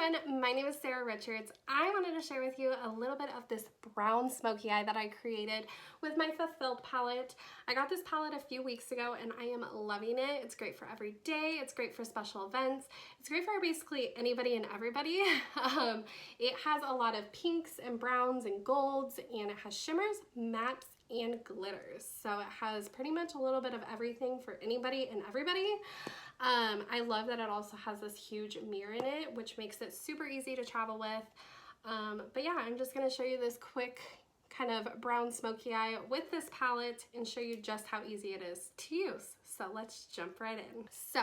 everyone, my name is Sarah Richards. I wanted to share with you a little bit of this brown smoky eye that I created with my Fulfilled palette. I got this palette a few weeks ago and I am loving it. It's great for every day, it's great for special events, it's great for basically anybody and everybody. It has a lot of pinks and browns and golds, and it has shimmers, mattes, and glitters. So it has pretty much a little bit of everything for anybody and everybody. I love that it also has this huge mirror in it, which makes it super easy to travel with. But yeah, I'm just going to show you this quick kind of brown smoky eye with this palette and show you just how easy it is to use. So let's jump right in. So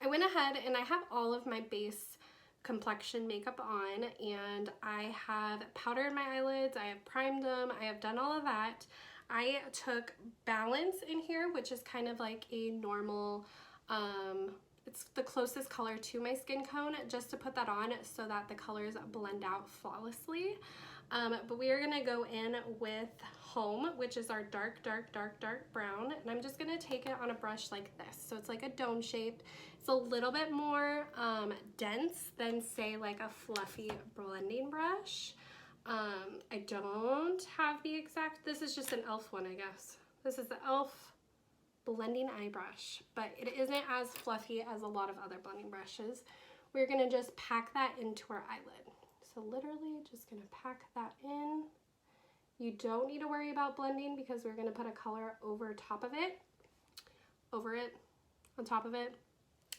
I went ahead and I have all of my base complexion makeup on, and I have powdered my eyelids, I have primed them, I have done all of that. I took Balance in here, which is kind of like a normal, it's the closest color to my skin tone, just to put that on so that the colors blend out flawlessly. But we are gonna go in with Home, which is our dark brown, and I'm just gonna take it on a brush like this. So it's like a dome shape. It's a little bit more dense than, say, like a fluffy blending brush. I don't have the exact, this is just an e.l.f. one, I guess. This is the e.l.f. blending eye brush, but it isn't as fluffy as a lot of other blending brushes. We're gonna just pack that into our eyelid. So literally just gonna pack that in. You don't need to worry about blending because we're gonna put a color over top of it, on top of it,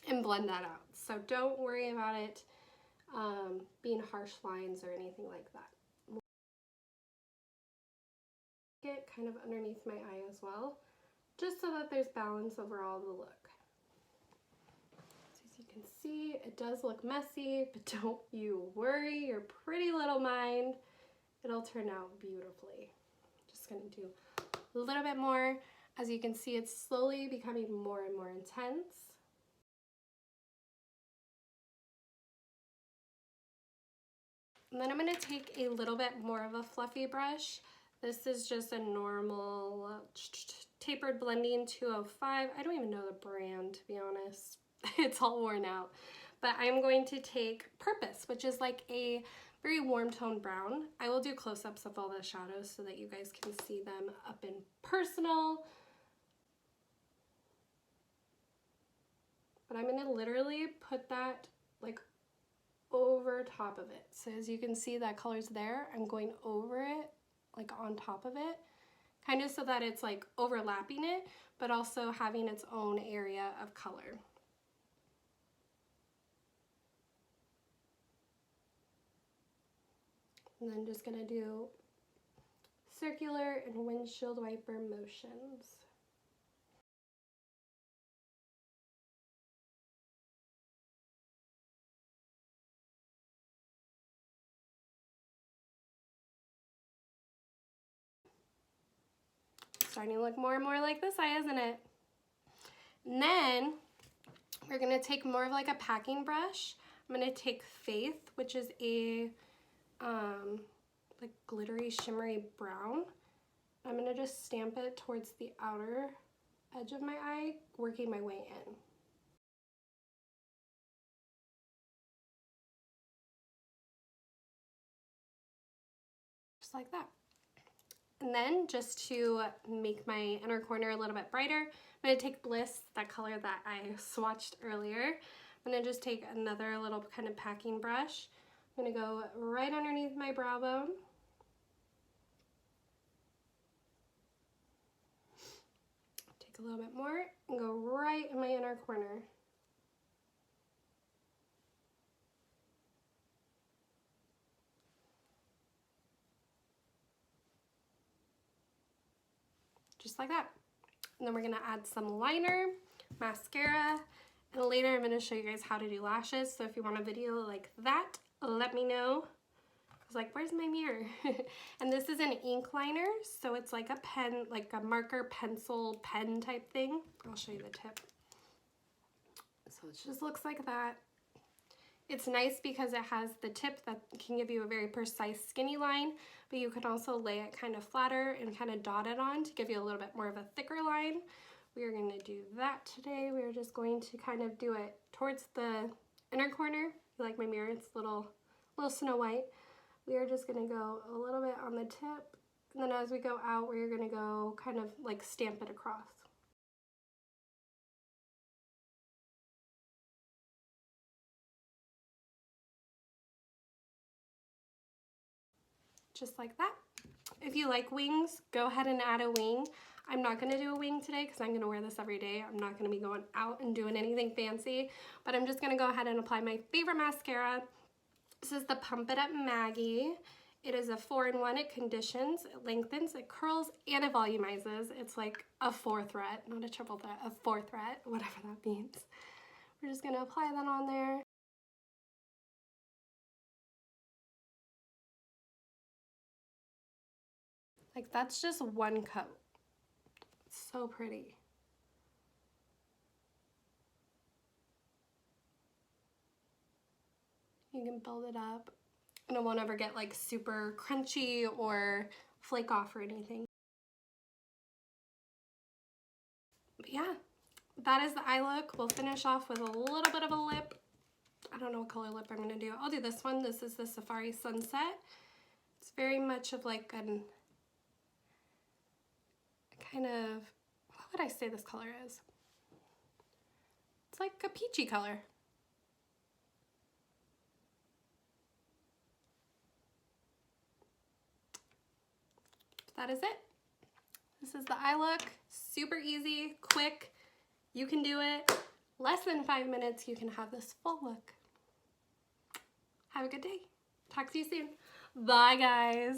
and blend that out. So don't worry about it being harsh lines or anything like that. Get kind of underneath my eye as well, just so that there's balance overall the look. So as you can see, it does look messy, but don't you worry, your pretty little mind. It'll turn out beautifully. Just gonna do a little bit more. As you can see, it's slowly becoming more and more intense. And then I'm gonna take a little bit more of a fluffy brush. This is just a normal tapered blending 205. I don't even know the brand, to be honest. It's all worn out. But I'm going to take Purpose, which is like a very warm tone brown. I will do close-ups of all the shadows so that you guys can see them up in personal. But I'm gonna literally put that like over top of it. So as you can see, that color's there. I'm going over it, like on top of it, kind of so that it's like overlapping it, but also having its own area of color. And then just gonna do circular and windshield wiper motions. Starting to look more and more like this eye, isn't it? And then we're gonna take more of like a packing brush. I'm gonna take Faith, which is a like glittery, shimmery brown. I'm gonna just stamp it towards the outer edge of my eye, working my way in. Just like that. And then just to make my inner corner a little bit brighter, I'm gonna take Bliss, that color that I swatched earlier. I'm gonna just take another little kind of packing brush. I'm gonna go right underneath my brow bone. Take a little bit more and go right in my inner corner. Just like that. And then we're gonna add some liner, mascara, and later I'm gonna show you guys how to do lashes. So if you want a video like that, let me know. I was like, where's my mirror? And this is an ink liner, so it's like a pen, like a marker pencil pen type thing. I'll show you the tip. So it just looks like that. It's nice because it has the tip that can give you a very precise skinny line, but you can also lay it kind of flatter and kind of dot it on to give you a little bit more of a thicker line. We are going to do that today. We are just going to kind of do it towards the inner corner. You like my mirror? It's a little Snow White. We are just gonna go a little bit on the tip, and then as we go out, we're gonna go kind of like stamp it across. Just like that. If you like wings, go ahead and add a wing. I'm not gonna do a wing today because I'm gonna wear this every day. I'm not gonna be going out and doing anything fancy, but I'm just gonna go ahead and apply my favorite mascara. This is the Pump It Up Maggie. It is a 4-in-1. It conditions, it lengthens, it curls, and it volumizes. It's like a 4-threat, not a triple threat, a 4-threat, whatever that means. We're just gonna apply that on there. Like that's just one coat. It's so pretty. You can build it up and it won't ever get like super crunchy or flake off or anything. But yeah, that is the eye look. We'll finish off with a little bit of a lip. I don't know what color lip I'm gonna do. I'll do this one. This is the Safari Sunset. It's very much of like an kind of, what would I say this color is? It's like a peachy color. That is it. This is the eye look. Super easy, quick. You can do it. Less than 5 minutes, you can have this full look. Have a good day. Talk to you soon. Bye, guys.